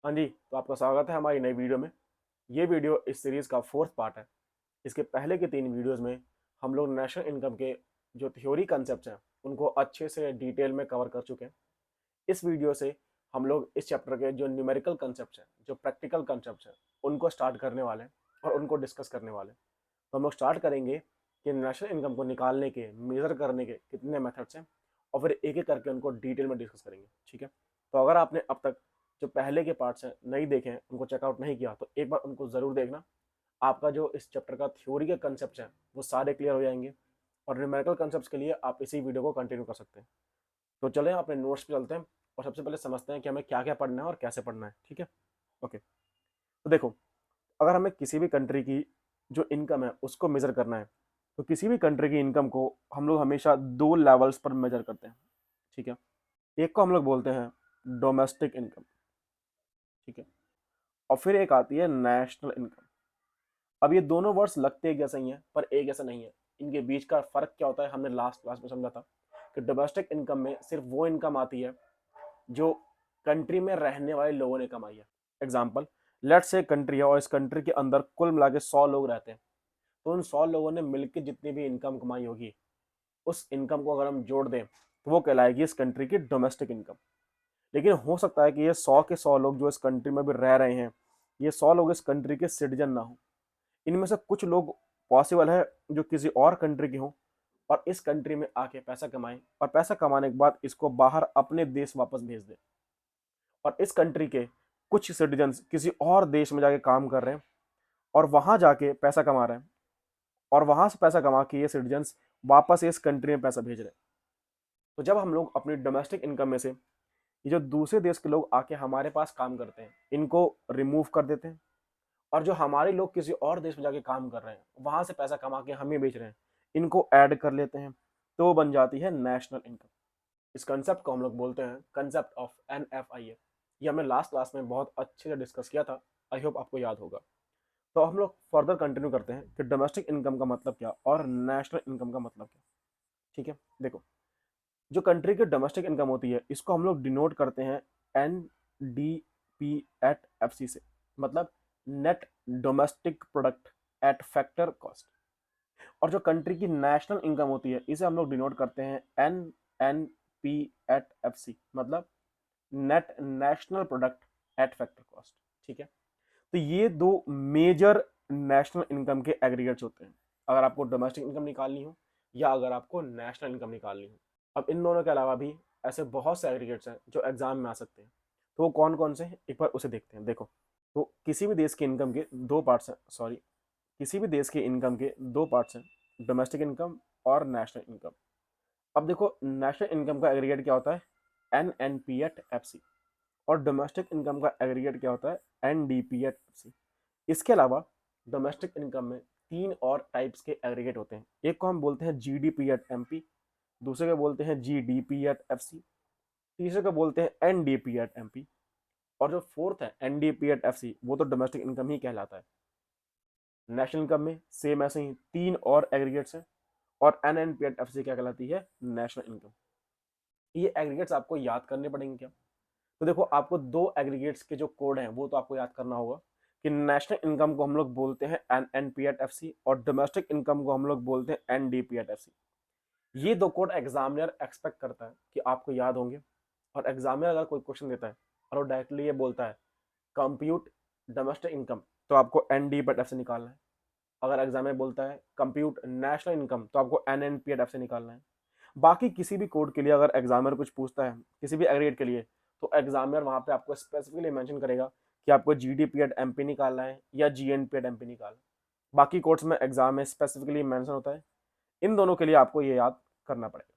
हाँ जी, तो आपका स्वागत है हमारी नई वीडियो में। ये वीडियो इस सीरीज़ का 4th पार्ट है। इसके पहले के 3 वीडियोज़ में हम लोग नेशनल इनकम के जो थ्योरी कॉन्सेप्ट्स हैं, उनको अच्छे से डिटेल में कवर कर चुके हैं। इस वीडियो से हम लोग इस चैप्टर के जो न्यूमेरिकल कॉन्सेप्ट्स हैं, जो प्रैक्टिकल कॉन्सेप्ट्स हैं, उनको स्टार्ट करने वाले हैं और उनको डिस्कस करने वाले हैं। तो हम लोग स्टार्ट करेंगे कि नेशनल इनकम को निकालने के, मेज़र करने के कितने मेथड्स हैं और फिर एक-एक करके उनको डिटेल में डिस्कस करेंगे, ठीक है? तो अगर आपने अब तक जो पहले के पार्ट्स हैं नहीं देखे हैं, उनको चेकआउट नहीं किया, तो एक बार उनको ज़रूर देखना। आपका जो इस चैप्टर का थ्योरी के कॉन्सेप्ट्स हैं, वो सारे क्लियर हो जाएंगे और न्यूमेरिकल कॉन्सेप्ट्स के लिए आप इसी वीडियो को कंटिन्यू कर सकते हैं। तो चलें अपने नोट्स पे चलते हैं और सबसे पहले समझते हैं कि हमें क्या-क्या पढ़ना है और कैसे पढ़ना है, ठीक है? ओके, तो देखो, अगर हमें किसी भी कंट्री की जो इनकम है, उसको मेज़र करना है, तो किसी भी कंट्री की इनकम को हम लोग हमेशा 2 लेवल्स पर मेज़र करते हैं, ठीक है? एक को हम लोग बोलते हैं डोमेस्टिक इनकम, ठीक है? और फिर एक आती है नेशनल इनकम। अब ये दोनों वर्ड्स लगते एक जैसे ही हैं, पर एक जैसा नहीं है। इनके बीच का फ़र्क क्या होता है, हमने लास्ट क्लास में समझा था कि डोमेस्टिक इनकम में सिर्फ वो इनकम आती है जो कंट्री में रहने वाले लोगों ने कमाई है। एग्जाम्पल, लेट्स से कंट्री है और इस कंट्री के अंदर कुल मिला के 100 लोग रहते हैं, तो उन 100 लोगों ने मिलकर जितनी भी इनकम कमाई होगी, उस इनकम को अगर हम जोड़ दें, तो वो कहलाएगी इस कंट्री की डोमेस्टिक इनकम। लेकिन हो सकता है कि ये 100 के 100 लोग जो इस कंट्री में भी रह रहे हैं, ये 100 लोग इस कंट्री के सिटीजन ना हो। इनमें से कुछ लोग पॉसिबल है जो किसी और कंट्री के हों और इस कंट्री में आके पैसा कमाएं और पैसा कमाने के बाद इसको बाहर अपने देश वापस भेज दें और इस कंट्री के कुछ सिटीजन किसी और देश में जाके काम कर रहे हैं और वहां जाके पैसा कमा रहे हैं और वहां से पैसा कमा के ये सिटीजन वापस इस कंट्री में पैसा भेज रहे हैं। तो जब हम लोग अपनी डोमेस्टिक इनकम में से ये जो दूसरे देश के लोग आके हमारे पास काम करते हैं, इनको रिमूव कर देते हैं और जो हमारे लोग किसी और देश में जाके काम कर रहे हैं, वहां से पैसा कमा के हमें बेच रहे हैं, इनको ऐड कर लेते हैं, तो वो बन जाती है नेशनल इनकम। इस कंसेप्ट को हम लोग बोलते हैं कंसेप्ट ऑफ NFIA। ये हमने लास्ट क्लास में बहुत अच्छे से डिस्कस किया था। आई होप आपको याद होगा। तो हम लोग फर्दर कंटिन्यू करते हैं कि डोमेस्टिक इनकम का मतलब क्या और नेशनल इनकम का मतलब क्या। ठीक है, देखो, जो कंट्री की डोमेस्टिक इनकम होती है, इसको हम लोग डिनोट करते हैं NDP@FC से, मतलब net domestic product at factor cost. और जो कंट्री की नेशनल इनकम होती है, इसे हम लोग डिनोट करते हैं NNP@FC, मतलब net national product at factor cost. ठीक है, तो ये दो मेजर नेशनल इनकम के एग्रीगेट्स होते हैं, अगर आपको डोमेस्टिक इनकम निकालनी हो या अगर आपको नेशनल इनकम निकालनी हो। अब इन दोनों के अलावा भी ऐसे बहुत से एग्रीगेट्स हैं जो एग्जाम में आ सकते हैं, तो वो कौन कौन से हैं एक बार उसे देखते हैं। देखो, तो किसी भी देश के इनकम के दो पार्ट्स हैं, सॉरी, किसी भी देश के इनकम के दो पार्ट्स हैं, डोमेस्टिक इनकम और नेशनल इनकम। अब देखो, नेशनल इनकम का एग्रीगेट क्या होता है, NNP@FC, और डोमेस्टिक इनकम का एग्रीगेट क्या होता है, NDP@FC। इसके अलावा डोमेस्टिक इनकम में तीन और टाइप्स के एग्रीगेट होते हैं। एक को हम बोलते हैं GDP@MP, दूसरे को बोलते हैं GDP@FC, तीसरे को बोलते हैं NDP@MP, और जो फोर्थ है NDP@FC, वो तो डोमेस्टिक इनकम ही कहलाता है। नेशनल इनकम में सेम ऐसे ही तीन और एग्रीगेट्स हैं और NNP@FC क्या कहलाती है, नेशनल इनकम। ये एग्रीगेट्स आपको याद करने पड़ेंगे क्या? तो देखो, आपको दो एग्रीगेट्स के जो कोड हैं वो तो आपको याद करना होगा कि नेशनल इनकम को हम लोग बोलते हैं NNP@FC और डोमेस्टिक इनकम को हम लोग बोलते हैं NDP@FC। ये दो कोड एग्जामिनर एक्सपेक्ट करता है कि आपको याद होंगे, और एग्जामिनर अगर कोई क्वेश्चन देता है और वो डायरेक्टली ये बोलता है कंप्यूट डोमेस्टिक इनकम, तो आपको NDP@FC निकालना है। अगर एग्जामिनर बोलता है कंप्यूट नेशनल इनकम, तो आपको NNP@FC निकालना है। बाकी किसी भी कोड के लिए अगर एग्जामिनर कुछ पूछता है, किसी भी एग्रीगेट के लिए, तो एग्जामिनर वहां पे आपको स्पेसिफिकली मेंशन करेगा कि आपको GDP@MP निकालना है या GNP@MP निकालना है। बाकी कोड्स में एग्जाम में स्पेसिफिकली मेंशन होता है। इन दोनों के लिए आपको ये याद करना पड़ेगा।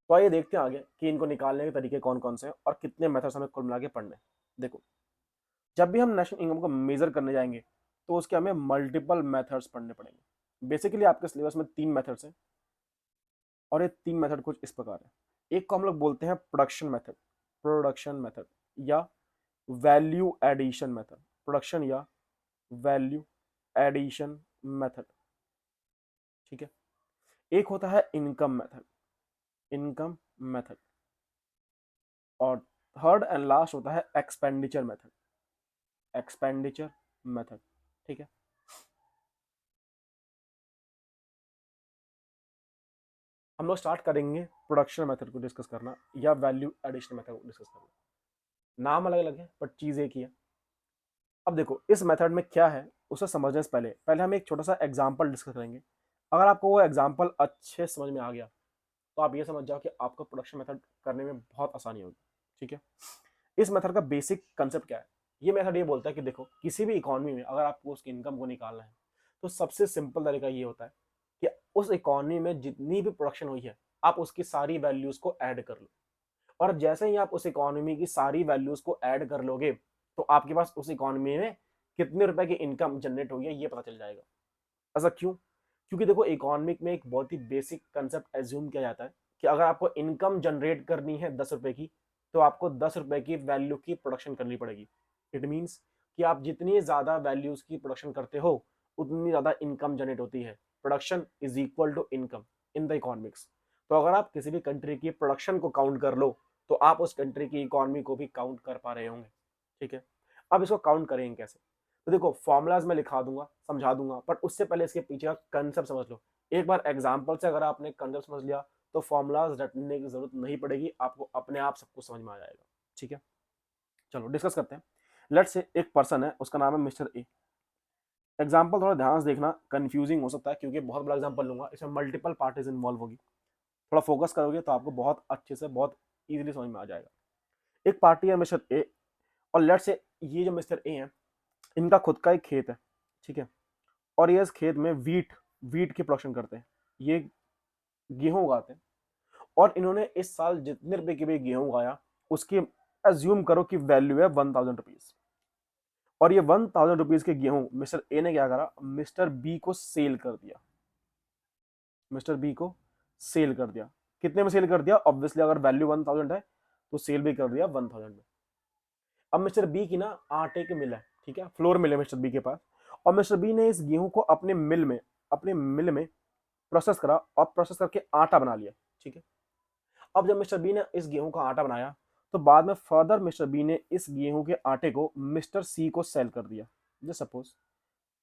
तो आइए देखते हैं आगे कि इनको निकालने के तरीके कौन कौन से हैं और कितने मेथड्स हमें कुल मिला के पढ़ने हैं। देखो, जब भी हम नेशनल इनकम को मेजर करने जाएंगे, तो उसके हमें मल्टीपल मेथड्स पढ़ने पड़ेंगे। बेसिकली आपके सिलेबस में तीन मेथड्स हैं और ये तीन मेथड कुछ इस प्रकार है। एक को हम लोग बोलते हैं प्रोडक्शन मेथड या वैल्यू एडिशन मेथड, प्रोडक्शन या वैल्यू एडिशन मेथड। ठीक है, एक होता है इनकम मेथड और थर्ड एंड लास्ट होता है एक्सपेंडिचर मेथड। Expenditure method. ठीक है, हम लोग स्टार्ट करेंगे प्रोडक्शन मेथड को डिस्कस करना या वैल्यू एडिशन मेथड को डिस्कस करना। नाम अलग अलग है बट चीज एक ही है। अब देखो इस मेथड में क्या है उसे समझने से पहले पहले हम एक छोटा सा एग्जांपल डिस्कस करेंगे। अगर आपको वो एग्जांपल अच्छे समझ में आ गया तो आप ये समझ जाओ कि आपको प्रोडक्शन मेथड करने में बहुत आसानी होगी। ठीक है, इस मेथड का बेसिक कंसेप्ट क्या है? ये मेथड ये बोलता है कि देखो किसी भी इकोनॉमी में अगर आपको उसकी इनकम को निकालना है तो सबसे सिंपल तरीका ये होता है कि उस इकोनॉमी में जितनी भी प्रोडक्शन हुई है आप उसकी सारी वैल्यूज को ऐड कर लो। और जैसे ही आप उस इकोनॉमी की सारी वैल्यूज को ऐड कर लोगे तो आपके पास उस इकोनॉमी में कितने रुपए की इनकम जनरेट हुई है ये पता चल जाएगा। ऐसा क्यों? क्योंकि देखो इकोनॉमिक में एक बहुत ही बेसिक कंसेप्ट एज्यूम किया जाता है कि अगर आपको इनकम जनरेट करनी है 10 रुपए की तो आपको 10 रुपए की वैल्यू की प्रोडक्शन करनी पड़ेगी। इट मीन्स कि आप जितनी ज्यादा वैल्यूज की प्रोडक्शन करते हो उतनी ज्यादा इनकम जनरेट होती है। Production is equal to income in the economics. तो अगर आप किसी भी कंट्री की प्रोडक्शन को काउंट कर लो तो आप उस कंट्री की इकोनॉमी को भी काउंट कर पा रहे होंगे। ठीक है, अब इसको काउंट करेंगे कैसे? तो देखो फॉर्मुलाज में लिखा दूंगा समझा दूंगा पर उससे पहले इसके पीछे का कंसेप्ट समझ लो। एक बार एग्जांपल से अगर आपने कंसेप्ट समझ लिया तो फॉर्मुलाज रटने की जरूरत नहीं पड़ेगी, आपको अपने आप सब कुछ समझ में आ जाएगा। ठीक है, चलो डिस्कस करते हैं। लेट्स से एक पर्सन है उसका नाम है मिस्टर ए। एग्जाम्पल थोड़ा ध्यान से देखना, कंफ्यूजिंग हो सकता है क्योंकि बहुत बड़ा एग्जाम्पल लूंगा, इसमें मल्टीपल पार्टीज इन्वॉल्व होगी। थोड़ा फोकस करोगे तो आपको बहुत अच्छे से बहुत इजीली समझ में आ जाएगा। एक पार्टी है मिस्टर ए और लेट्स से ये जो मिस्टर ए है इनका खुद का एक खेत है। ठीक है, और ये इस खेत में वीट वीट की प्रोडक्शन करते हैं, ये गेहूं उगाते हैं। और इन्होंने इस साल जितने रुपए की भी गेहूं उगाया उसकी एज्यूम करो कि वैल्यू है 1000 रुपीज। और ये 1000 रुपीज के गेहूं मिस्टर ए ने क्या करा, मिस्टर बी को सेल कर दिया। मिस्टर बी को सेल कर दिया। कितने में सेल कर दिया? ऑब्वियसली अगर वैल्यू 1000 है तो सेल भी कर दिया 1000 में। अब मिस्टर बी की ना आटे की मिल है, ठीक है, फ्लोर मिल है मिस्टर बी के पास। और मिस्टर बी ने इस गेहूं को अपने मिल में प्रोसेस करा और प्रोसेस करके आटा बना लिया। ठीक है, अब जब मिस्टर बी ने इस गेहूं का आटा बनाया तो बाद में फर्दर मिस्टर बी ने इस गेहूं के आटे को मिस्टर सी को सेल कर दिया। जस्ट सपोज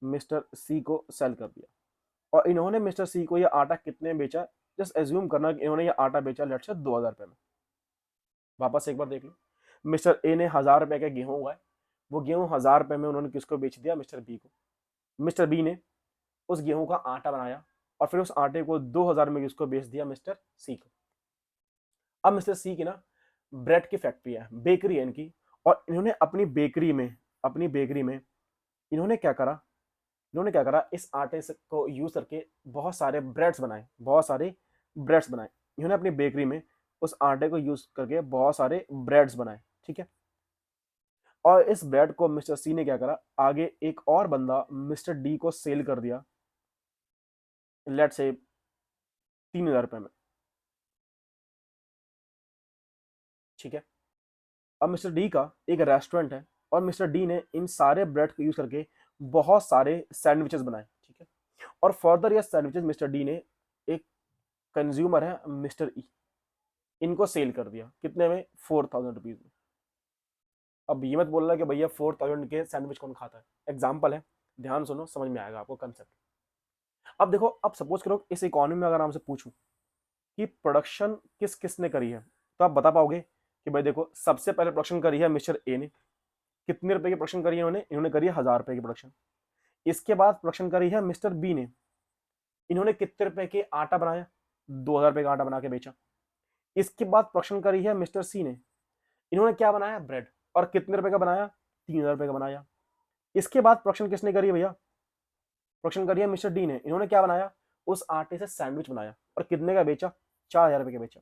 मिस्टर सी को सेल कर दिया और इन्होंने मिस्टर सी को यह आटा कितने में बेचा? जस्ट एज्यूम करना कि इन्होंने यह आटा बेचा लेट से 2000 रुपए में। वापस एक बार देख लो, मिस्टर ए ने 1000 रुपए के गेहूं उगाए, वो गेहूं 1000 रुपए में उन्होंने किसको बेच दिया? मिस्टर बी को। मिस्टर बी ने उस गेहूं का आटा बनाया और फिर उस आटे को 2000 में किसको बेच दिया? मिस्टर सी को। अब मिस्टर सी की ना ब्रेड की फैक्ट्री है, बेकरी है इनकी, और इन्होंने अपनी बेकरी में इन्होंने क्या करा, इस आटे को यूज करके बहुत सारे ब्रेड्स बनाए। इन्होंने अपनी बेकरी में उस आटे को यूज करके बहुत सारे ब्रेड्स बनाए। ठीक है, और इस ब्रेड को मिस्टर सी ने क्या करा, आगे एक और बंदा मिस्टर डी को सेल कर दिया लेट से 3000 रुपए में। ठीक है, अब मिस्टर डी का एक रेस्टोरेंट है और मिस्टर डी ने इन सारे ब्रेड को यूज करके बहुत सारे सैंडविचेस बनाए। ठीक है, और फर्दर ये सैंडविचेस मिस्टर डी ने एक कंज्यूमर है मिस्टर ई, इनको सेल कर दिया कितने में? 4000 रुपीज में। अब ये मत बोलना कि भैया 4000 के सैंडविच कौन खाता है, एग्जाम्पल है, ध्यान सुनो समझ में आएगा आपको कंसेप्ट। अब देखो, अब सपोज करो इस इकोनॉमी में अगर हमसे पूछूं कि प्रोडक्शन किस किस ने करी है तो आप बता पाओगे कि भाई देखो सबसे पहले प्रोडक्शन करी है मिस्टर ए ने। कितने रुपए की प्रोडक्शन करी है इन्होंने करी है 1000 रुपए की प्रोडक्शन। इसके बाद प्रोडक्शन करी है मिस्टर बी ने, इन्होंने कितने रुपए के आटा बनाया? 2000 रुपए का आटा बना के बेचा। इसके बाद प्रोडक्शन करी है मिस्टर सी ने, इन्होंने क्या बनाया? ब्रेड, और कितने रुपए का बनाया? 3000 रुपए का बनाया। इसके बाद प्रोडक्शन किसने करी है भैया? प्रोडक्शन करी है मिस्टर डी ने, इन्होंने क्या बनाया? उस आटे से सैंडविच बनाया और कितने का बेचा? 4000 रुपए का बेचा।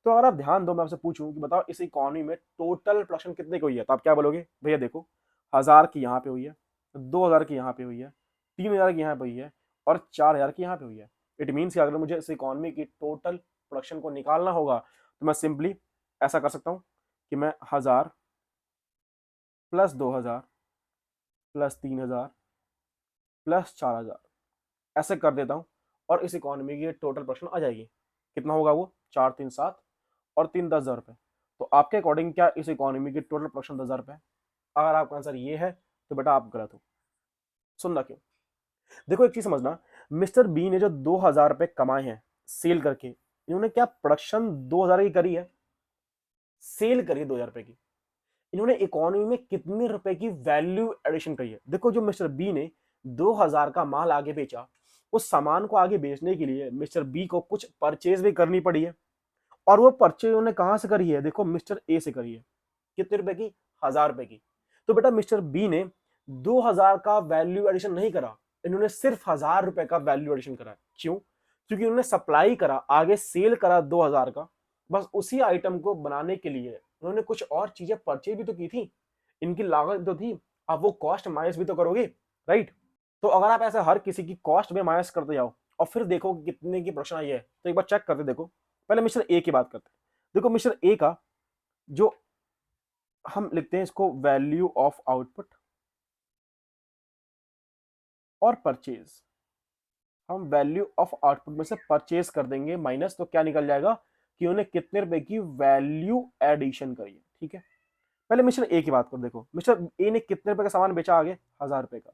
तो अगर आप ध्यान दो, मैं आपसे पूछूं कि बताओ इस इकोनॉमी में टोटल प्रोडक्शन कितने की हुई है तो आप क्या बोलोगे? भैया देखो 1000 की यहाँ पे हुई है, 2000 की यहाँ पे हुई है, 3000 की यहाँ पे हुई है और 4000 की यहाँ पे हुई है। इट मीन्स कि अगर मुझे इस इकोनॉमी की टोटल प्रोडक्शन को निकालना होगा तो मैं सिंपली ऐसा कर सकता हूँ कि मैं 1000 प्लस 2000 प्लस 3000 प्लस 4000 ऐसे कर देता हूँ और इस इकोनॉमी की टोटल प्रोडक्शन आ जाएगी। कितना होगा वो? 4 3 7 और 3 10,000 रुपए। तो आपके अकॉर्डिंग क्या इस इकोनॉमी की टोटल प्रोडक्शन 10,000 रुपए है? अगर आपका आंसर ये है तो बेटा आप गलत हो। सुनना क्यों? देखो एक चीज समझना, मिस्टर बी ने जो 2000 रुपए कमाए हैं सेल करके, इन्होंने क्या प्रोडक्शन 2000 की करी है? सेल करी है 2000 रुपए की। इन्होंने इकोनॉमी में कितने रुपए की वैल्यू एडिशन करी है? देखो जो मिस्टर बी ने 2000 का माल आगे बेचा, उस सामान को आगे बेचने के लिए मिस्टर बी को कुछ परचेज भी करनी पड़ी है, और वो परचेज उन्होंने कहां से करी है? देखो मिस्टर ए से करी है। कितने रुपए की? 1000 रुपए की। तो बेटा मिस्टर बी ने 2000 का वैल्यू एडिशन नहीं करा, इन्होंने सिर्फ 1000 रुपए का वैल्यू एडिशन करा। क्यों? क्योंकि उन्होंने सप्लाई करा, आगे सेल करा 2000 का, बस उसी आइटम को बनाने के लिए उन्होंने कुछ और चीजें परचेज भी तो की थी, इनकी लागत तो थी। अब वो कॉस्ट माइनस भी तो करोगे, राइट? तो अगर आप ऐसे हर किसी की कॉस्ट में माइनस करते जाओ और फिर देखो कि कितने की प्रोडक्शन आई है, तो एक बार चेक करते देखो। पहले मिस्टर ए की बात करते हैं। देखो मिस्टर ए का जो हम लिखते हैं इसको वैल्यू ऑफ आउटपुट और परचेज, हम वैल्यू ऑफ आउटपुट में से परचेज कर देंगे माइनस, तो क्या निकल जाएगा कि उन्होंने कितने रुपए की वैल्यू एडिशन करी है। ठीक है, पहले मिस्टर ए की बात कर। देखो मिस्टर ए ने कितने रुपए का सामान बेचा आगे? 1000 रुपए का।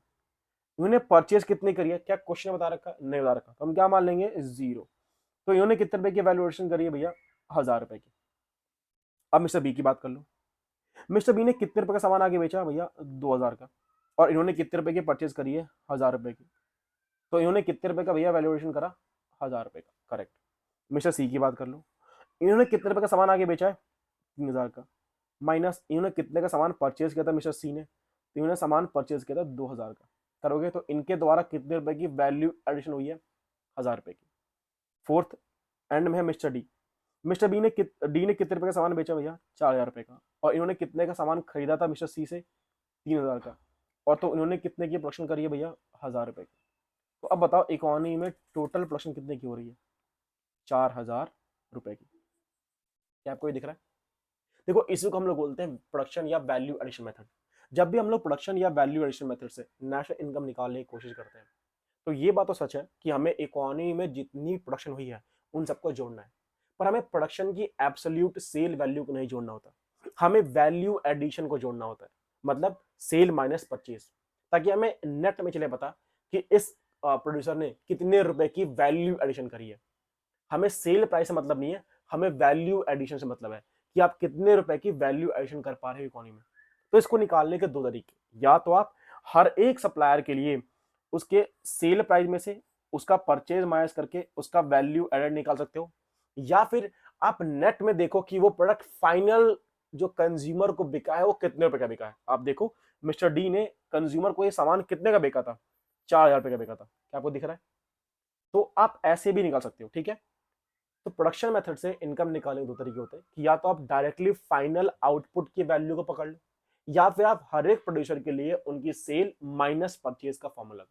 इन्होंने परचेज कितनी करी है? क्या क्वेश्चन बता रखा? नहीं बता रखा, तो हम क्या मान लेंगे? जीरो। तो इन्होंने कितने रुपए की वैल्यू एडिशन करी है भैया? 1000 रुपए की। अब मिस्टर बी की बात कर लो। मिस्टर बी ने कितने रुपए का सामान आगे बेचा भैया? 2000 का। और इन्होंने कितने रुपए की परचेज करी है? 1000 रुपए की। तो इन्होंने कितने रुपए का भैया वैल्यूएशन करा? 1000 रुपए का, करेक्ट। मिस्टर सी की बात कर लो। इन्होंने कितने रुपए का सामान आगे बेचा है? 3000 का। माइनस इन्होंने कितने का सामान परचेज किया था मिस्टर सी ने? तो इन्होंने सामान परचेज किया था 2000 का। करोगे तो इनके द्वारा कितने रुपए की वैल्यू एडिशन हुई है? 1000 रुपए की। फोर्थ एंड में है मिस्टर डी। मिस्टर बी ने डी ने कितने रुपए का सामान बेचा भैया? 4000 रुपए का। और इन्होंने कितने का सामान खरीदा था मिस्टर सी से? 3000 का। और तो इन्होंने कितने की प्रोडक्शन करी है भैया? 1000 रुपए की। तो अब बताओ इकोनॉमी में टोटल प्रोडक्शन कितने की हो रही है? 4000 रुपए की। क्या आपको ये दिख रहा है? देखो इसी को हम लोग बोलते हैं प्रोडक्शन या वैल्यू एडिशन मेथड। जब भी हम लोग प्रोडक्शन या वैल्यू एडिशन मेथड से नेशनल इनकम निकालने की कोशिश करते हैं, तो ये बात तो सच है कि हमें इकोनॉमी में जितनी प्रोडक्शन हुई है उन सबको जोड़ना है, पर हमें प्रोडक्शन की एब्सोल्यूट सेल वैल्यू को नहीं जोड़ना होता, हमें वैल्यू एडिशन को जोड़ना होता है। मतलब सेल माइनस परचेज, ताकि हमें नेट में चले पता कि इस प्रोड्यूसर ने कितने रुपए की वैल्यू एडिशन करी है। हमें सेल प्राइस से मतलब नहीं है, हमें वैल्यू एडिशन से मतलब है कि आप कितने रुपए की वैल्यू एडिशन कर पा रहे हो इकोनॉमी में। तो इसको निकालने के दो तरीके, या तो आप हर एक सप्लायर के लिए उसके सेल प्राइस में से उसका परचेज माइनस करके उसका वैल्यू एडेड निकाल सकते हो, या फिर आप नेट में देखो कि वो प्रोडक्ट फाइनल जो कंज्यूमर को बिका है वो कितने रुपए का बिका है। आप देखो मिस्टर डी ने कंज्यूमर को ये सामान कितने का बेचा था? 4000 रुपए का बेचा था। क्या आपको दिख रहा है? तो आप ऐसे भी निकाल सकते हो, ठीक है। तो प्रोडक्शन मेथड से इनकम निकालने के दो तरीके होते हैं कि या तो आप डायरेक्टली फाइनल आउटपुट की वैल्यू को पकड़ लो, या फिर आप हर एक प्रोड्यूसर के लिए उनकी सेल माइनस परचेज का फॉर्मूला।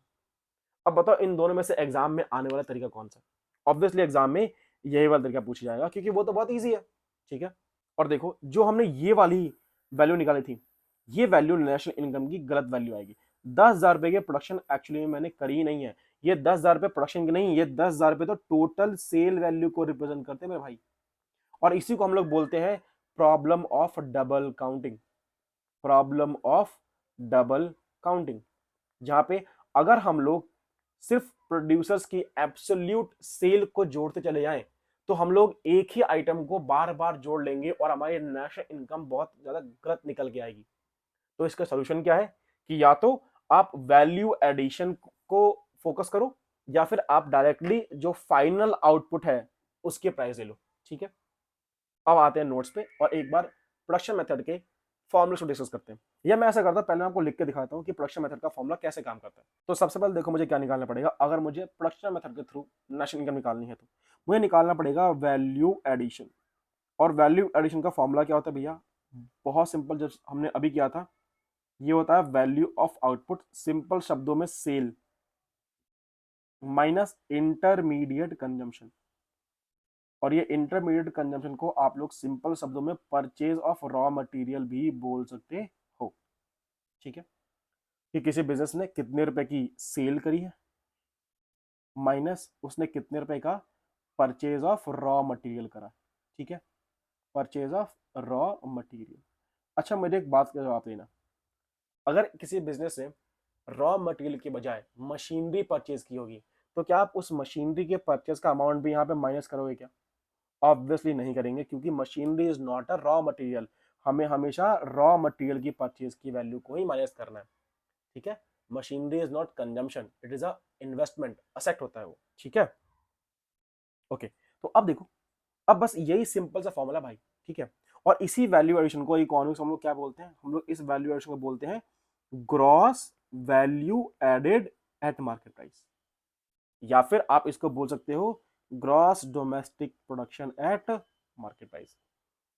अब बताओ इन दोनों में से एग्जाम में आने वाला तरीका कौन सा? ऑब्वियसली एग्जाम में यही वाला तरीका पूछा जाएगा, क्योंकि वो तो बहुत ईजी है, ठीक है। और देखो जो हमने ये वाली वैल्यू निकाली थी, ये वैल्यू नेशनल इनकम की गलत वैल्यू आएगी। 10,000 रुपए की प्रोडक्शन एक्चुअली में मैंने करी नहीं है। ये 10,000 रुपए प्रोडक्शन की नहीं, ये 10,000 रुपए तो टोटल सेल वैल्यू को रिप्रेजेंट करते हैं मेरे भाई। और इसी को हम लोग बोलते हैं problem of double counting. Problem of double counting, जहां पे अगर हम लोग सिर्फ प्रोड्यूसर्स की एब्सोल्यूट सेल को जोड़ते चले जाएं, तो हम लोग एक ही आइटम को बार बार जोड़ लेंगे और हमारी नेशनल इनकम बहुत ज्यादा गलत निकल के आएगी। तो इसका सोल्यूशन क्या है कि या तो आप वैल्यू एडिशन को फोकस करो, या फिर आप डायरेक्टली जो फाइनल आउटपुट है उसके प्राइस ले लो, ठीक है। अब आते हैं नोट्स पे और एक बार प्रोडक्शन मेथड के फॉर्मूले को डिस्कस करते हैं। या मैं ऐसा करता हूं, पहले मैं आपको लिख के दिखाता हूं कि प्रोडक्शन मेथड का फॉर्मूला कैसे काम करता है। तो सबसे पहले देखो मुझे क्या निकालना पड़ेगा। अगर मुझे प्रोडक्शन मेथड के थ्रू नेशनल इनकम निकालनी है तो मुझे निकालना पड़ेगा वैल्यू एडिशन। और वैल्यू एडिशन का फॉर्मूला क्या होता है भैया? बहुत सिंपल, जब हमने अभी किया था, ये होता है वैल्यू ऑफ आउटपुट, सिंपल शब्दों में सेल माइनस इंटरमीडिएट कंजम्पशन। और ये इंटरमीडिएट कंजम्पशन को आप लोग सिंपल शब्दों में परचेज ऑफ रॉ मटेरियल भी बोल सकते हो, ठीक है। कि किसी बिजनेस ने कितने रुपए की सेल करी है माइनस उसने कितने रुपए का परचेज ऑफ रॉ मटेरियल करा, ठीक है। Purchase of raw material. अच्छा मुझे एक बात का जवाब देना, अगर किसी बिजनेस ने रॉ मटेरियल के बजाय मशीनरी परचेज की होगी, तो क्या आप उस मशीनरी के परचेज का अमाउंट भी यहाँ पे माइनस करोगे क्या? ऑब्वियसली नहीं करेंगे, क्योंकि machinery is not a raw material. हमें हमेशा रॉ मटेरियल की परचेज की वैल्यू को ही माइनस करना है, ठीक है। Machinery is not consumption, it is a investment, asset होता है वो, ठीक है। ओके, तो अब देखो, अब बस यही सिंपल सा फॉर्मूला भाई, ठीक है। और इसी वैल्यू एडिशन को इकोनॉमिक्स हम लोग क्या बोलते हैं? हम लोग इस वैल्यू एडिशन को बोलते हैं gross value added at market price, या फिर आप इसको बोल सकते हो gross domestic production at market price.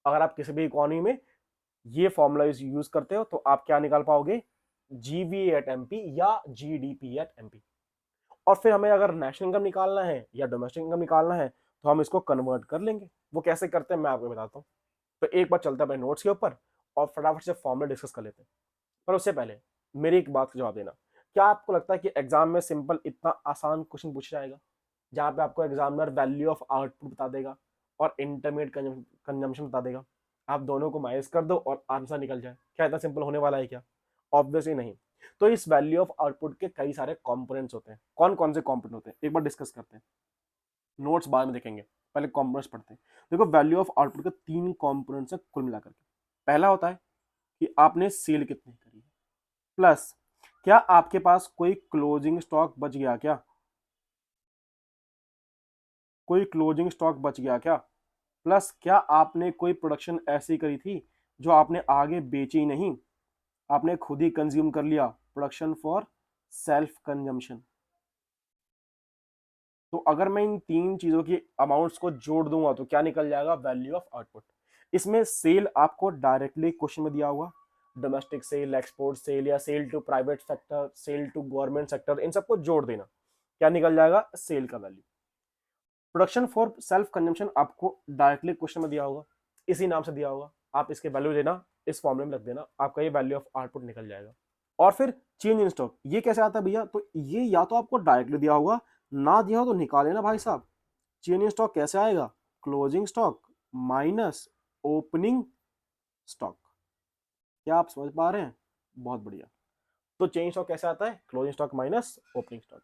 अगर आप किसी भी इकोनॉमी में ये फॉर्मूला यूज करते हो, तो आप क्या निकाल पाओगे? जीवी एट एमपी या जीडीपी एट एमपी। और फिर हमें अगर नेशनल इनकम निकालना है या डोमेस्टिक इनकम निकालना है, तो हम इसको कन्वर्ट कर लेंगे। वो कैसे करते हैं मैं आपको बताता हूँ। तो एक बार चलता है अपने नोट्स के ऊपर और फटाफट से फॉर्मूला डिस्कस कर लेते हैं। पर उससे पहले मेरी एक बात का जवाब देना। क्या आपको लगता है कि एग्जाम में सिंपल इतना आसान क्वेश्चन पूछा जाएगा, जहां पे आपको एग्जामिनर वैल्यू ऑफ आउटपुट बता देगा और इंटरमीडिएट कंजम्पशन बता देगा, आप दोनों को माइनस कर दो और आंसर निकल जाए? क्या इतना सिंपल होने वाला है क्या? ऑब्वियसली नहीं। तो इस वैल्यू ऑफ आउटपुट के कई सारे कंपोनेंट्स होते हैं। कौन कौन से कंपोनेंट होते हैं एक बार डिस्कस करते हैं, नोट्स बाद में देखेंगे, पहले कंपोनेंट्स पढ़ते हैं। देखो, वैल्यू ऑफ आउटपुट के 3 कंपोनेंट्स हैं कुल मिलाकर के। पहला होता है कि आपने सेल कितनी करी है, प्लस क्या आपके पास कोई क्लोजिंग स्टॉक बच गया क्या? कोई क्लोजिंग स्टॉक बच गया क्या? प्लस क्या आपने कोई प्रोडक्शन ऐसी करी थी जो आपने आगे बेची नहीं, आपने खुद ही कंज्यूम कर लिया, प्रोडक्शन फॉर सेल्फ कंजम्पशन। तो अगर मैं इन 3 चीजों की अमाउंट्स को जोड़ दूंगा तो क्या निकल जाएगा? Value of output. इसमें सेल आपको डायरेक्टली क्वेश्चन में दिया हुआ, डोमेस्टिक सेल, एक्सपोर्ट सेल या sale to private sector, sale to government sector, इन सबको जोड़ देना, क्या निकल जाएगा? सेल का value. Production for self consumption आपको डायरेक्टली क्वेश्चन में दिया होगा, इसी नाम से दिया होगा, आप इसके वैल्यू देना, इस फॉर्मूले में रख देना, आपका ये वैल्यू ऑफ आउटपुट निकल जाएगा। और फिर चेंज इन स्टॉक, ये कैसे आता है भैया? तो ये या तो आपको डायरेक्टली दिया होगा, ना दिया हो तो निकाले ना भाई साहब। चेंज इन स्टॉक कैसे आएगा? Closing stock minus opening stock. क्या आप समझ पा रहे हैं? बहुत बढ़िया। तो चेंज स्टॉक कैसे आता है? Closing stock minus opening stock.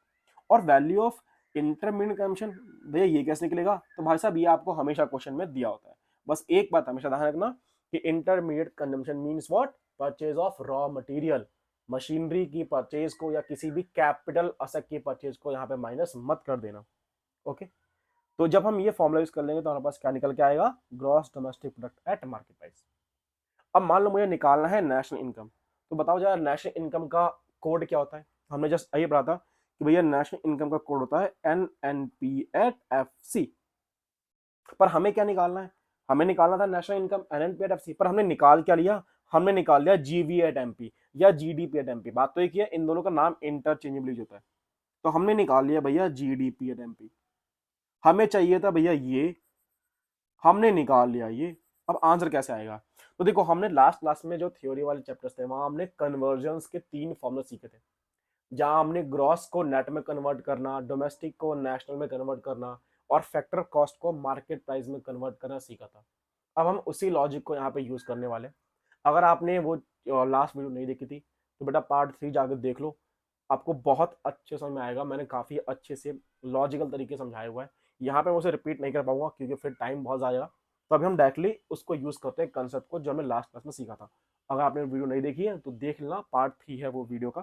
और वैल्यू ऑफ इंटरमीडिएट कंजम्पशन, भैया ये कैसे निकलेगा? तो भाई साहब ये आपको हमेशा क्वेश्चन में दिया होता है। बस एक बात हमेशा ध्यान रखना कि intermediate consumption means what? Purchase of raw material. Machinery की परचेज को या किसी भी कैपिटल असेट की परचेज को यहाँ पे माइनस मत कर देना। ओके, तो जब हम ये फॉर्मूला यूज कर लेंगे तो हमारे पास क्या निकल के आएगा? Gross domestic product at market price. अब मान लो मुझे निकालना है नेशनल इनकम, तो बताओ जरा नेशनल इनकम का कोड क्या होता है? हमने जस्ट ये पढ़ा था कि भैया नेशनल इनकम का कोड होता है NNP@FC। पर हमें क्या निकालना है? हमें निकालना था नेशनल इनकम NNP@FC, पर हमने निकाल क्या लिया? हमने निकाल लिया GV@MP या GDP@MP। बात तो एक ही है, इन दोनों का नाम इंटरचेंजेबल यूज होता है। तो हमने निकाल लिया भैया GDP@MP। हमें चाहिए था भैया ये, हमने निकाल लिया ये। अब आंसर कैसे आएगा? तो देखो, हमने लास्ट क्लास में जो थ्योरी वाले चैप्टर्स थे वहां हमने कन्वर्जन्स के 3 फॉर्मूले सीखे थे, जहां हमने ग्रॉस को नेट में कन्वर्ट करना, डोमेस्टिक को नेशनल में कन्वर्ट करना और फैक्टर कॉस्ट को मार्केट प्राइस में कन्वर्ट करना सीखा था। अब हम उसी लॉजिक को यहाँ पे यूज करने वाले। अगर आपने वो लास्ट वीडियो नहीं देखी थी तो बेटा पार्ट 3 जाकर देख लो, आपको बहुत अच्छे समझ में आएगा। मैंने काफी अच्छे से लॉजिकल तरीके से समझाया हुआ है। यहाँ पे मैं उसे रिपीट नहीं कर पाऊंगा क्योंकि फिर टाइम बहुत जाएगा। तो अभी हम डायरेक्टली उसको यूज करते हैं, कंसेप्ट को जो हमने लास्ट क्लास में सीखा था। अगर आपने वीडियो नहीं देखी है तो देख लेना, पार्ट 3 है वो वीडियो का,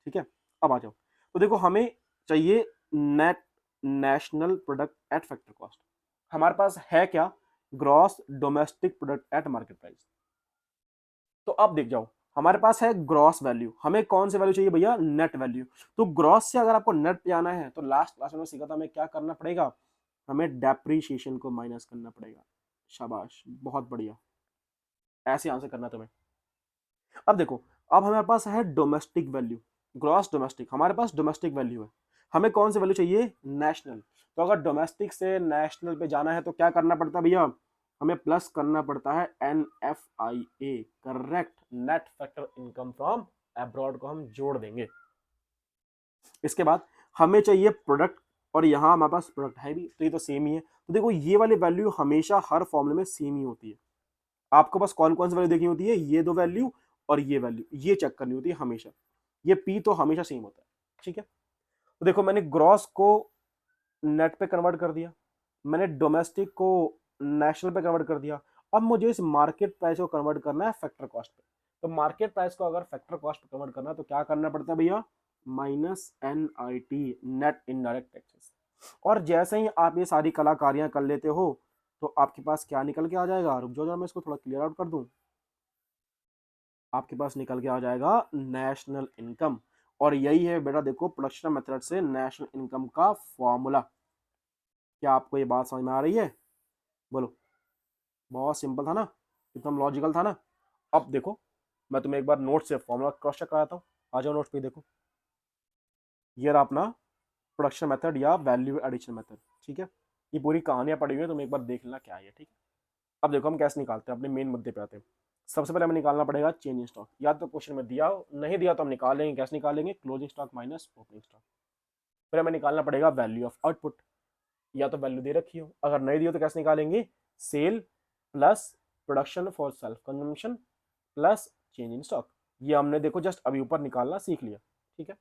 ठीक है। अब आ जाओ, तो देखो हमें चाहिए net national product at factor cost. हमारे पास है क्या? Gross domestic product at market price. तो अब देख जाओ, हमारे पास है ग्रॉस वैल्यू, हमें कौन सी वैल्यू चाहिए भैया? Net value. तो ग्रॉस से अगर आपको नेट पे आना है तो लास्ट क्लास में सीखा था हमें क्या करना पड़ेगा? हमें डेप्रीशिएशन को माइनस करना पड़ेगा। शाबाश, बहुत बढ़िया, ऐसे आंसर करना तुम्हें। अब देखो, अब हमारे पास है डोमेस्टिक वैल्यू, ग्रॉस डोमेस्टिक, हमारे पास डोमेस्टिक वैल्यू है। हमें कौन सी वैल्यू चाहिए? नेशनल। तो अगर डोमेस्टिक से नेशनल पे जाना है तो क्या करना पड़ता है भैया? हमें प्लस करना पड़ता है NFIA, correct, net factor income from abroad को हम जोड़ देंगे। इसके बाद हमें चाहिए प्रोडक्ट, और यहाँ हमारे पास प्रोडक्ट है भी, तो ये तो सेम ही है। तो देखो ये वाली वैल्यू हमेशा हर फॉर्मूले में सेम ही होती है। आपको बस कौन कौन सी वैल्यू देखनी होती है? ये दो वैल्यू और ये वैल्यू, ये चेक करनी होती है हमेशा। ये पी तो हमेशा सेम होता है, ठीक है। तो देखो मैंने ग्रॉस को नेट पे कन्वर्ट कर दिया, मैंने डोमेस्टिक को नेशनल पे कन्वर्ट कर दिया। अब मुझे इस मार्केट प्राइस को कन्वर्ट करना है फैक्टर कॉस्ट पे। तो मार्केट प्राइस को अगर फैक्टर कॉस्ट पे कन्वर्ट करना है तो क्या करना पड़ता है भैया, minus NIT, net indirect taxes. और जैसे ही आप ये सारी कलाकारियां कर लेते हो तो आपके पास क्या निकल के आ जाएगा, रुक जाओ जरा मैं इसको थोड़ा क्लियर आउट कर दूं। आपके पास निकल के आ जाएगा नेशनल इनकम। और यही है बेटा देखो प्रोडक्शन मेथड से नेशनल इनकम का फॉर्मूला। क्या आपको ये बात समझ में आ रही है, बोलो। बहुत सिंपल था ना, एकदम लॉजिकल था ना। अब देखो मैं तुम्हें एक बार नोट से फॉर्मूला क्रॉस चेक कराता हूँ। आ जाओ नोट्स पे, देखो ये रहा अपना प्रोडक्शन मेथड या वैल्यू एडिशन मेथड, ठीक है। ये पूरी कहानियां पड़ी हुई है, तुम एक बार देख लेना क्या है, ठीक है। अब देखो हम कैसे निकालते हैं, अपने मेन मुद्दे पे आते हैं। सबसे पहले हमें निकालना पड़ेगा चेंज इन स्टॉक। या तो क्वेश्चन में दिया हो, नहीं दिया तो हम निकालेंगे। कैसे निकालेंगे, closing stock minus opening stock. फिर हमें निकालना पड़ेगा वैल्यू ऑफ आउटपुट। या तो वैल्यू दे रखी हो, अगर नहीं दी हो तो कैसे निकालेंगे, sale plus production for self consumption plus change in stock. ये हमने देखो जस्ट अभी ऊपर निकालना सीख लिया, ठीक है।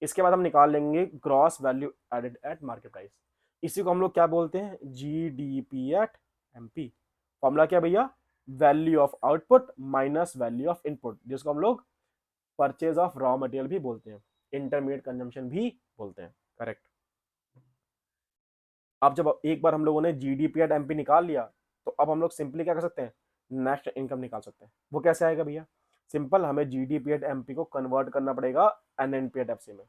इसके बाद हम निकाल लेंगे gross value added at market price. इसी को हम लोग क्या बोलते हैं, GDP एट MP। फॉर्मूला क्या भैया, value of output minus value of input, जिसको हम लोग परचेज ऑफ रॉ मटेरियल भी बोलते हैं, इंटरमीडिएट कंजम्पशन भी बोलते हैं, करेक्ट। अब जब एक बार हम लोगों ने GDP एट MP निकाल लिया तो अब हम लोग सिंपली क्या कर सकते हैं, नेशनल इनकम निकाल सकते हैं। वो कैसे आएगा भैया, सिंपल, हमें GDP एट MP को कन्वर्ट करना पड़ेगा NNP एट FC में।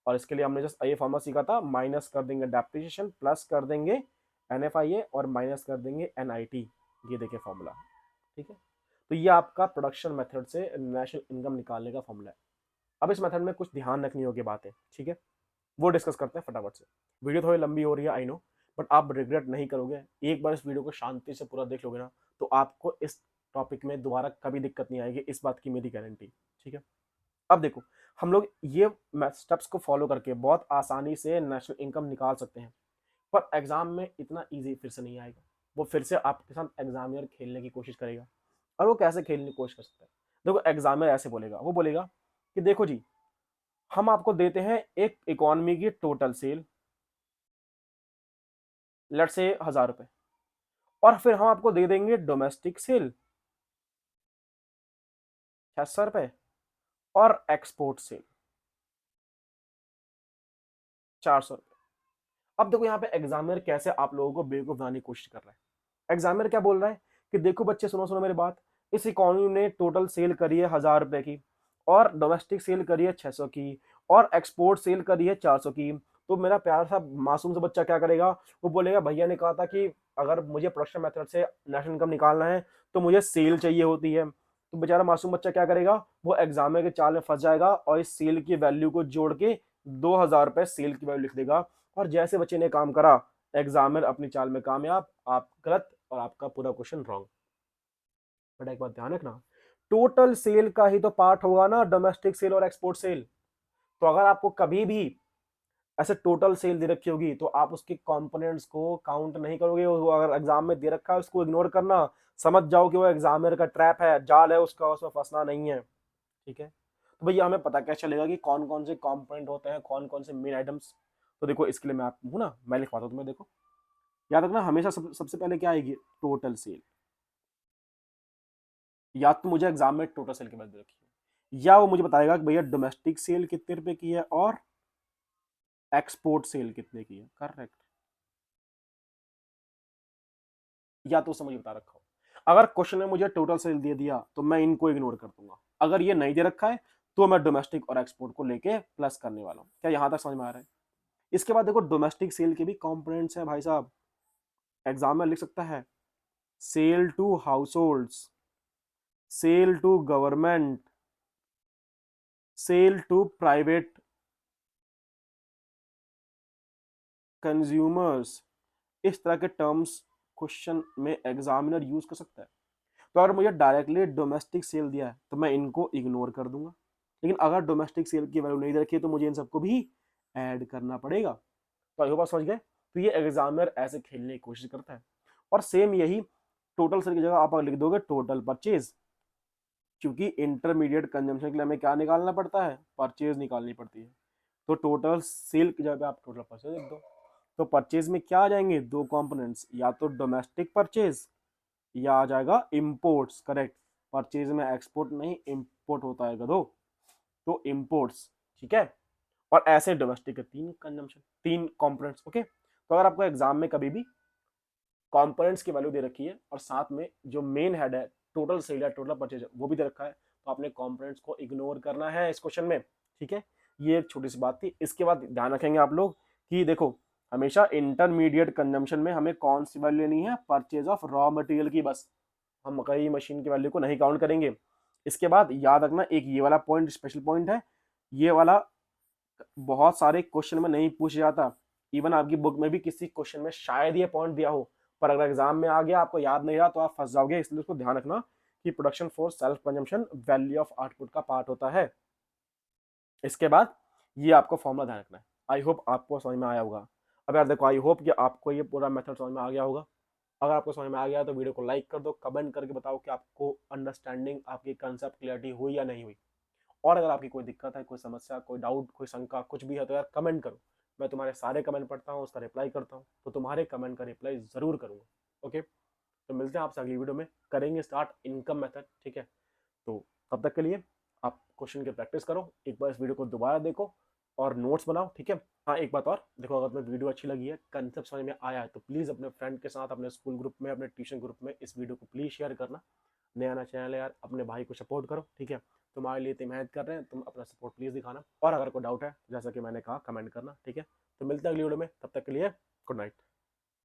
और इसके लिए हमने जस्ट ये फॉर्मूला सीखा था, माइनस कर देंगे डेप्रिसिएशन, प्लस कर देंगे NFIA और माइनस कर देंगे NIT। ये देखिए फॉर्मूला, ठीक है। तो ये आपका प्रोडक्शन मेथड से नेशनल इनकम निकालने का फॉर्मूला है। अब इस मेथड में कुछ ध्यान रखनी होगी बातें, ठीक है, वो डिस्कस करते हैं फटाफट से। वीडियो थोड़ी लंबी हो रही है आई नो, बट आप रिग्रेट नहीं करोगे। एक बार इस वीडियो को शांति से पूरा देख लोगे ना तो आपको इस टॉपिक में दोबारा कभी दिक्कत नहीं आएगी, इस बात की मेरी गारंटी, ठीक है। अब देखो हम लोग ये स्टेप्स को फॉलो करके बहुत आसानी से नेशनल इनकम निकाल सकते हैं, पर एग्जाम में इतना इजी फिर से नहीं आएगा। वो फिर से आपके साथ एग्जामिनर खेलने की कोशिश करेगा। और वो कैसे खेलने की कोशिश कर सकता है, देखो एग्जामिनर ऐसे बोलेगा, वो बोलेगा कि देखो जी हम आपको देते हैं एक इकोनॉमी की टोटल सेल, लेट से 1000 रुपए, और फिर हम आपको दे देंगे डोमेस्टिक सेल 600 रुपए और एक्सपोर्ट सेल 400 रुपए। अब देखो यहाँ पे एग्जामिनर कैसे आप लोगों को बेवकूफ बनाने की कोशिश कर रहा है। एग्जामिनर क्या बोल रहा है कि देखो बच्चे सुनो सुनो मेरी बात, इस इकोनॉमी ने टोटल सेल करी है 1000 रुपए की, और डोमेस्टिक सेल करी है 600 की, और एक्सपोर्ट सेल करी है 400 की। तो मेरा प्यारा सा मासूम सा बच्चा क्या करेगा, वो बोलेगा भैया ने कहा था कि अगर मुझे प्रोडक्शन मेथड से नेशनल इनकम निकालना है तो मुझे सेल चाहिए होती है। तो बेचारा मासूम बच्चा क्या करेगा, वो एग्जामिनर के चाल में फंस जाएगा और इस सेल की वैल्यू को जोड़ के 2000 रुपए सेल की वैल्यू लिख देगा। और जैसे बच्चे ने काम करा, एग्जामिनर अपनी चाल में कामयाब, आप गलत, और आपका पूरा क्वेश्चन रॉन्ग। बट एक बात ध्यान रखना, टोटल सेल का ही तो पार्ट होगा ना डोमेस्टिक सेल और एक्सपोर्ट सेल। तो अगर आपको कभी भी ऐसे टोटल सेल दे रखी होगी तो आप उसके कंपोनेंट्स को काउंट नहीं करोगे। वो अगर एग्जाम में दे रखा है उसको इग्नोर करना, समझ जाओ कि वो एग्जामिनर का ट्रैप है, जाल है उसका, उसमें फंसना नहीं है, ठीक है। तो भैया हमें पता कैसे चलेगा कि कौन कौन से कंपोनेंट होते हैं, कौन कौन से मेन आइटम्स। तो देखो इसके लिए मैं आप हूं ना, मैं लिखवाता हूं तुम्हें, देखो याद रखना हमेशा सबसे पहले क्या आएगी, टोटल सेल। या तो मुझे एग्जाम में टोटल सेल की वैल्यू रखी है, या वो मुझे बताएगा कि भैया डोमेस्टिक सेल कितने रुपए की है और एक्सपोर्ट सेल कितने की है, करेक्ट। या तो उसे मुझे बता रखा हो। अगर क्वेश्चन में मुझे टोटल सेल दे दिया तो मैं इनको इग्नोर कर दूंगा। अगर ये नहीं दे रखा है तो मैं डोमेस्टिक और एक्सपोर्ट को लेके प्लस करने वाला हूँ। क्या यहां तक समझ में आ रहा है। इसके बाद देखो डोमेस्टिक सेल के भी कंपोनेंट्स हैं भाई साहब। एग्जाम में लिख सकता है sale to households, sale to government, sale to private consumers. इस तरह के टर्म्स क्वेश्चन में एग्जामिनर यूज कर सकता है। तो अगर मुझे डायरेक्टली डोमेस्टिक सेल दिया है तो मैं इनको इग्नोर कर दूंगा, लेकिन अगर डोमेस्टिक सेल की वैल्यू नहीं दे रखी है तो मुझे इन सबको भी ऐड करना पड़ेगा। तो आई होप आप समझ गए। तो ये एग्जामिनर ऐसे खेलने की कोशिश करता है। और सेम यही टोटल सेल की जगह आप अगर लिख दोगे टोटल परचेज, क्योंकि इंटरमीडिएट कंजम्पशन के लिए हमें क्या निकालना पड़ता है, परचेज निकालनी पड़ती है। तो टोटल सेल की जगह आप टोटल परचेज लिख दो। तो परचेज में क्या आ जाएंगे, दो कंपोनेंट्स, या तो डोमेस्टिक परचेज या आ जाएगा इम्पोर्ट्स। करेक्ट, परचेज में एक्सपोर्ट नहीं इम्पोर्ट होता है गधो, तो इम्पोर्ट्स। ठीक है, और ऐसे डोमेस्टिक के तीन कंजम्पशन, तीन कंपोनेंट्स। ओके, तो अगर आपको एग्जाम में कभी भी कंपोनेंट्स की वैल्यू दे रखी है और साथ में जो मेन हेड है टोटल सेल या टोटल परचेज वो भी दे रखा है, तो आपने कंपोनेंट्स को इग्नोर करना है इस क्वेश्चन में। ठीक है, ये एक छोटी सी बात थी। इसके बाद ध्यान रखेंगे आप लोग कि देखो हमेशा इंटरमीडिएट कंजम्पशन में हमें कौन सी वैल्यू लेनी है, परचेज ऑफ रॉ मटेरियल की, बस। हम कई मशीन की वैल्यू को नहीं काउंट करेंगे। इसके बाद याद रखना एक ये वाला पॉइंट स्पेशल पॉइंट है, ये वाला बहुत सारे क्वेश्चन में नहीं पूछा जाता। इवन आपकी बुक में भी किसी क्वेश्चन में शायद ये पॉइंट दिया हो, पर अगर एग्जाम में आ गया आपको याद नहीं रहा तो आप फंस जाओगे। इसलिए उसको ध्यान रखना कि production for self consumption value of output का पार्ट होता है। इसके बाद ये आपको फॉर्मूला ध्यान रखना है। आई होप आपको समझ में आया होगा। अब यार देखो, आई होप कि आपको ये पूरा मेथड समझ में आ गया होगा। अगर आपको समझ में आ गया तो वीडियो को लाइक कर दो, कमेंट करके बताओ कि आपको अंडरस्टैंडिंग, आपकी कंसेप्ट क्लियरिटी हुई या नहीं हुई। और अगर आपकी कोई दिक्कत है, कोई समस्या, कोई डाउट, कोई शंका कुछ भी है तो यार कमेंट करो। मैं तुम्हारे सारे कमेंट पढ़ता हूँ, उसका रिप्लाई करता हूँ, तो तुम्हारे कमेंट का रिप्लाई जरूर करूंगा। ओके, तो मिलते हैं आपसे अगली वीडियो में, करेंगे स्टार्ट इनकम मेथड। ठीक है, तो तब तक के लिए आप क्वेश्चन की प्रैक्टिस करो, एक बार इस वीडियो को दोबारा देखो और नोट्स बनाओ। ठीक है, हाँ एक बात और देखो, अगर तुम्हें वीडियो अच्छी लगी है, कंसेप्ट समझ में आया है, तो प्लीज़ अपने फ्रेंड के साथ, अपने स्कूल ग्रुप में, अपने ट्यूशन ग्रुप में इस वीडियो को प्लीज़ शेयर करना। नया नया चैनल है यार, अपने भाई को सपोर्ट करो। ठीक है, तुम्हारे लिए इतनी मेहनत कर रहे हैं, तुम अपना सपोर्ट प्लीज़ दिखाना। और अगर कोई डाउट है, जैसा कि मैंने कहा, कमेंट करना। ठीक है, तो मिलते हैं अगली वीडियो में, तब तक के लिए गुड नाइट।